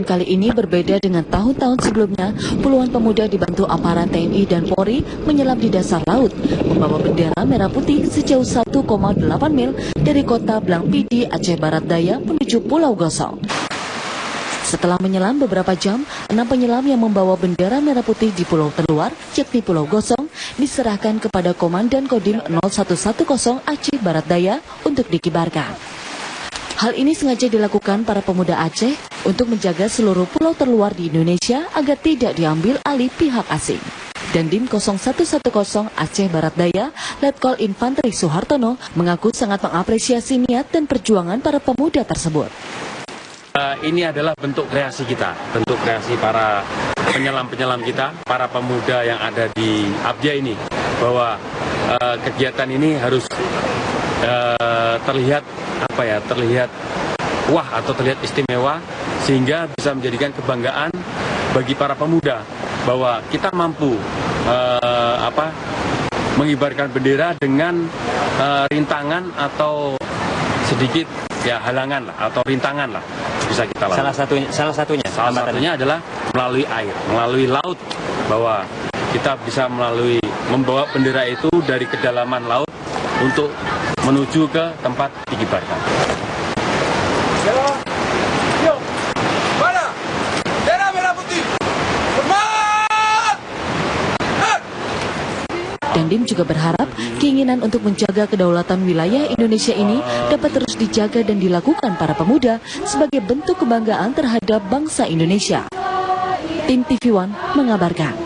kali ini berbeda dengan tahun-tahun sebelumnya. Puluhan pemuda dibantu aparat TNI dan Polri menyelam di dasar laut, membawa bendera merah putih sejauh 1,8 mil dari kota Blangpidi, Aceh Barat Daya menuju Pulau Gosong. Setelah menyelam beberapa jam, 6 penyelam yang membawa bendera merah putih di pulau terluar, yakni Pulau Gosong, diserahkan kepada Komandan Kodim 0110 Aceh Barat Daya untuk dikibarkan. Hal ini sengaja dilakukan para pemuda Aceh untuk menjaga seluruh pulau terluar di Indonesia agar tidak diambil alih pihak asing. Dandim 0110 Aceh Barat Daya, Letkol Infanteri Suhartono, mengaku sangat mengapresiasi niat dan perjuangan para pemuda tersebut. Ini adalah bentuk kreasi kita, bentuk kreasi para penyelam-penyelam kita, para pemuda yang ada di Abja ini, bahwa kegiatan ini harus terlihat wah atau terlihat istimewa, sehingga bisa menjadikan kebanggaan bagi para pemuda bahwa kita mampu mengibarkan bendera dengan rintangan atau sedikit halangan lah atau rintangan lah bisa kita lalui. Salah satunya adalah melalui air, melalui laut, bahwa kita bisa membawa bendera itu dari kedalaman laut untuk menuju ke tempat dikibarkan. Dandim juga berharap keinginan untuk menjaga kedaulatan wilayah Indonesia ini dapat terus dijaga dan dilakukan para pemuda sebagai bentuk kebanggaan terhadap bangsa Indonesia. Tim TV One mengabarkan.